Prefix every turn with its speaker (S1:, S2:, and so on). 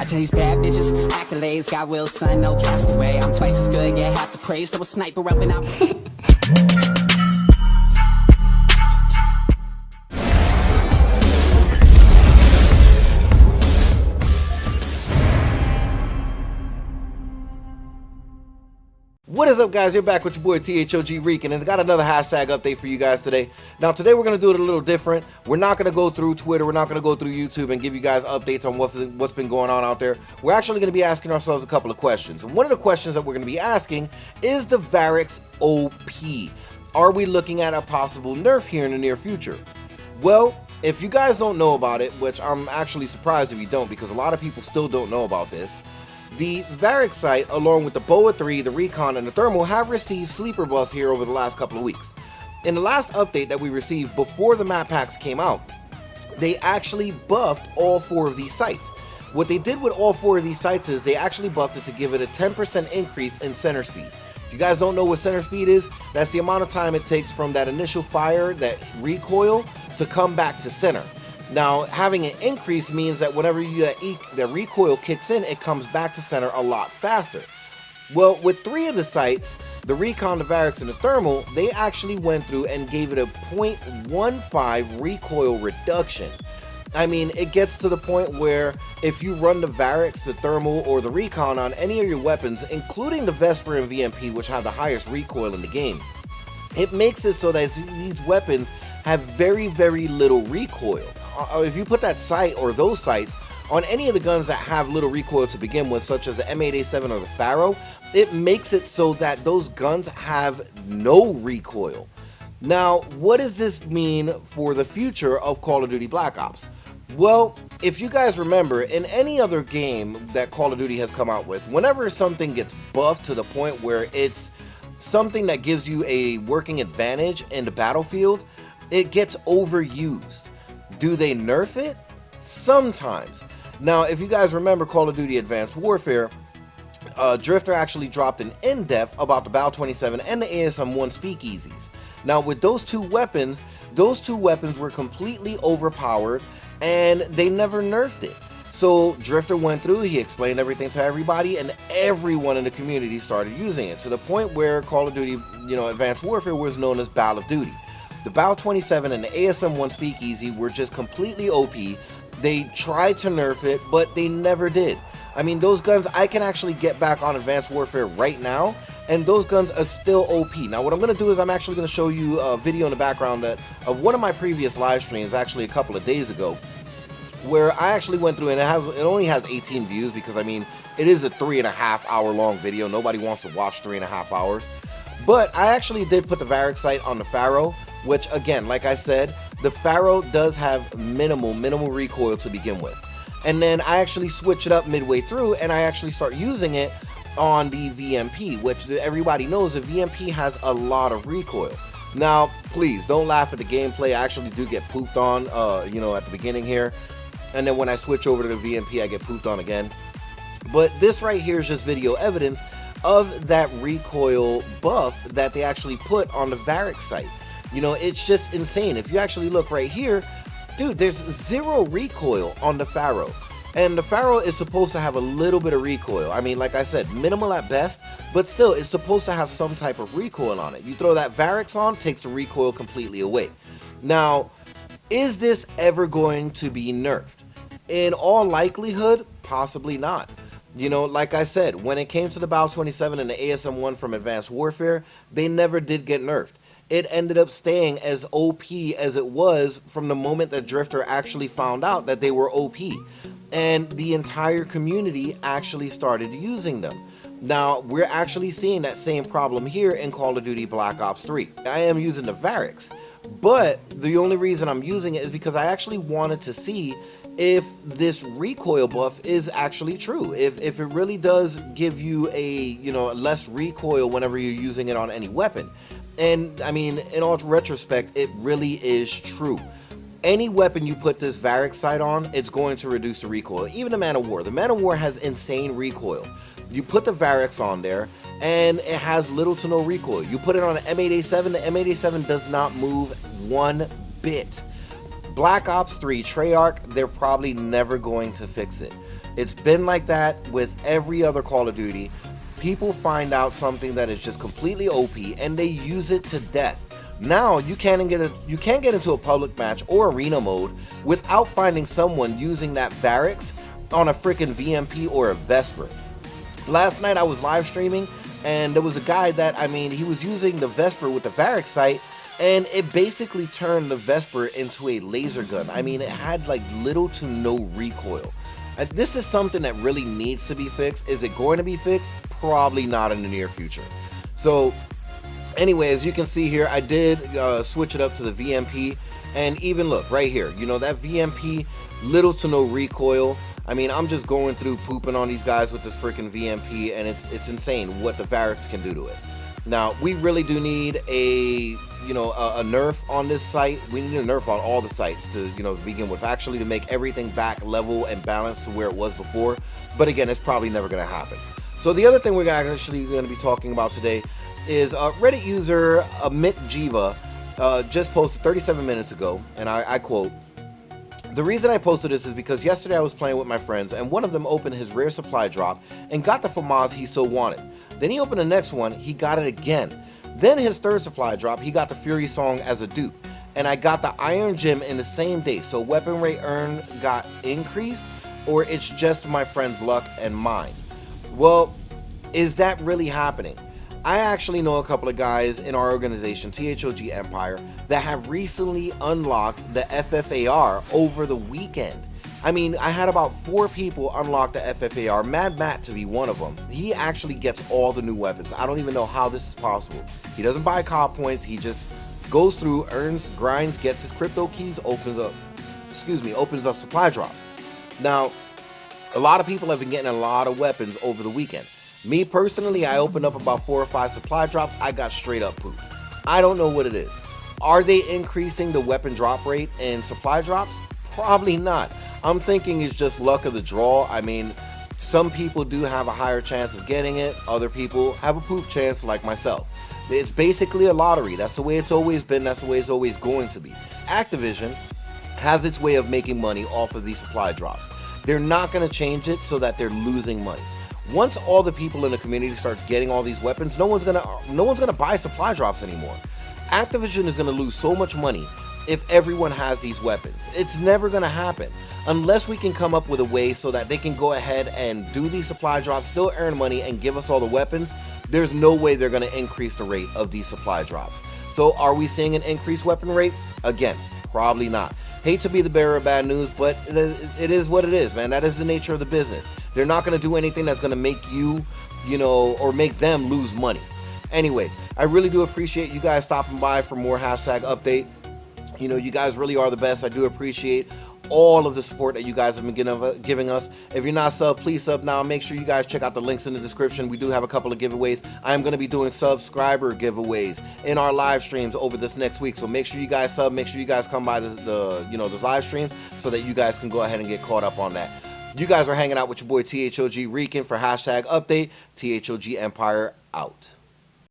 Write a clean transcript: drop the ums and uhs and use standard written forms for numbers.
S1: I chase bad bitches, accolades, got will, son, no castaway. I'm twice as good, get half the praise. Throw a sniper up and out.
S2: What is up, guys? You're back with your boy THoG Reek, and I got another hashtag update for you guys today. Now today we're going to do it a little different. We're not going to go through Twitter, we're not going to go through YouTube and give you guys updates on what's been going on out there. We're actually going to be asking ourselves a couple of questions. And one of the questions that we're going to be asking is the Varix OP. Are we looking at a possible nerf here in the near future? Well, if you guys don't know about it, which I'm actually surprised if you don't, because a lot of people still don't know about this, the Varix site, along with the BOA 3, the Recon, and the Thermal, have received sleeper buffs here over the last couple of weeks. In the last update that we received before the map packs came out, they actually buffed all 4 of these sites. What they did with all 4 of these sites is they actually buffed it to give it a 10% increase in center speed. If you guys don't know what center speed is, that's the amount of time it takes from that initial fire, that recoil, to come back to center. Now, having an increase means that whenever the recoil kicks in, it comes back to center a lot faster. Well, with 3 of the sites, the Recon, the Varix, and the Thermal, they actually went through and gave it a 0.15 recoil reduction. I mean, it gets to the point where if you run the Varix, the Thermal, or the Recon on any of your weapons, including the Vesper and VMP, which have the highest recoil in the game, it makes it so that these weapons have very, very little recoil. If you put that sight or those sights on any of the guns that have little recoil to begin with, such as the M8A7 or the Pharaoh, it makes it so that those guns have no recoil. Now, what does this mean for the future of Call of Duty Black Ops? Well, if you guys remember, in any other game that Call of Duty has come out with, whenever something gets buffed to the point where it's something that gives you a working advantage in the battlefield, it gets overused. Do they nerf it? Sometimes. Now, if you guys remember Call of Duty Advanced Warfare, Drifter actually dropped an in-depth about the BAL-27 and the ASM-1 speakeasies. Now, with those two weapons were completely overpowered, and they never nerfed it. So Drifter went through, he explained everything to everybody, and everyone in the community started using it, to the point where Call of Duty, Advanced Warfare was known as Battle of Duty. The BAL-27 and the ASM-1 speakeasy were just completely OP. They tried to nerf it, but they never did. I mean, those guns, I can actually get back on Advanced Warfare right now, and those guns are still OP. Now, what I'm going to do is I'm actually going to show you a video in the background of one of my previous live streams, actually a couple of days ago, where I actually went through, and it only has 18 views, because, I mean, it is a 3.5 hour long video. Nobody wants to watch 3.5 hours. But I actually did put the Varix sight on the Pharaoh, which, again, like I said, the Pharaoh does have minimal recoil to begin with. And then I actually switch it up midway through, and I actually start using it on the VMP, which everybody knows the VMP has a lot of recoil. Now, please don't laugh at the gameplay. I actually do get pooped on, at the beginning here. And then when I switch over to the VMP, I get pooped on again. But this right here is just video evidence of that recoil buff that they actually put on the Varix site. It's just insane. If you actually look right here, dude, there's 0 recoil on the Pharaoh. And the Pharaoh is supposed to have a little bit of recoil. I mean, like I said, minimal at best, but still, it's supposed to have some type of recoil on it. You throw that Varix on, takes the recoil completely away. Now, is this ever going to be nerfed? In all likelihood, possibly not. Like I said, when it came to the BAL-27 and the ASM-1 from Advanced Warfare, they never did get nerfed. It ended up staying as OP as it was from the moment that Drifter actually found out that they were OP. And the entire community actually started using them. Now, we're actually seeing that same problem here in Call of Duty Black Ops 3. I am using the Varix, but the only reason I'm using it is because I actually wanted to see if this recoil buff is actually true. If it really does give you a, less recoil whenever you're using it on any weapon. And I mean, in all retrospect, it really is true. Any weapon you put this Varix sight on, it's going to reduce the recoil. Even the Man of War. The Man of War has insane recoil. You put the Varix on there, and it has little to no recoil. You put it on an M8A7, the M8A7 does not move one bit. Black Ops 3 Treyarch, they're probably never going to fix it. It's been like that with every other Call of Duty. People find out something that is just completely OP and they use it to death. Now you can't get into a public match or arena mode without finding someone using that Varix on a freaking VMP or a Vesper. Last night I was live streaming and there was a guy that, I mean, he was using the Vesper with the Varix sight, and it basically turned the Vesper into a laser gun. I mean, it had like little to no recoil. And this is something that really needs to be fixed. Is it going to be fixed? Probably not in the near future. So anyway, as you can see here, I did switch it up to the VMP, and even look right here, you know, that VMP, little to no recoil. I mean, I'm just going through pooping on these guys with this freaking VMP, and it's insane what the Varix can do to it. Now, we really do need a nerf on this site. We need a nerf on all the sites to, begin with, actually to make everything back level and balanced to where it was before. But again, it's probably never going to happen. So the other thing we're actually going to be talking about today is Reddit user Amit Jiva just posted 37 minutes ago, and I quote, "The reason I posted this is because yesterday I was playing with my friends and one of them opened his rare supply drop and got the FAMAS he so wanted. Then he opened the next one, he got it again. Then his third supply drop, he got the Fury Song as a dupe. And I got the Iron Gem in the same day, so weapon rate earned got increased, or it's just my friend's luck and mine." Well, is that really happening? I actually know a couple of guys in our organization, THoG Empire, that have recently unlocked the FFAR over the weekend. I mean, I had about 4 people unlock the FFAR, Mad Matt to be one of them. He actually gets all the new weapons. I don't even know how this is possible. He doesn't buy COD points, he just goes through, earns, grinds, gets his crypto keys, opens up supply drops. Now, a lot of people have been getting a lot of weapons over the weekend. Me personally, I opened up about 4 or 5 supply drops, I got straight up poop. I don't know what it is. Are they increasing the weapon drop rate in supply drops? Probably not. I'm thinking it's just luck of the draw. I mean, some people do have a higher chance of getting it, other people have a poop chance like myself. It's basically a lottery. That's the way it's always been, that's the way it's always going to be. Activision has its way of making money off of these supply drops. They're not going to change it so that they're losing money. Once all the people in the community starts getting all these weapons, no one's gonna buy supply drops anymore. Activision is gonna lose so much money if everyone has these weapons. It's never gonna happen unless we can come up with a way so that they can go ahead and do these supply drops, still earn money, and give us all the weapons. There's no way they're gonna increase the rate of these supply drops. So are we seeing an increased weapon rate? Again, probably not. Hate to be the bearer of bad news, but it is what it is, man. That is the nature of the business. They're not going to do anything that's going to make you, or make them lose money. Anyway, I really do appreciate you guys stopping by for more hashtag update. You guys really are the best. I do appreciate all of the support that you guys have been giving us. If you're not sub, please sub now. Make sure you guys check out the links in the description. We do have a couple of giveaways. I am going to be doing subscriber giveaways in our live streams over this next week. So make sure you guys sub. Make sure you guys come by the live streams so that you guys can go ahead and get caught up on that. You guys are hanging out with your boy THoG Reekin for hashtag update. THoG Empire out.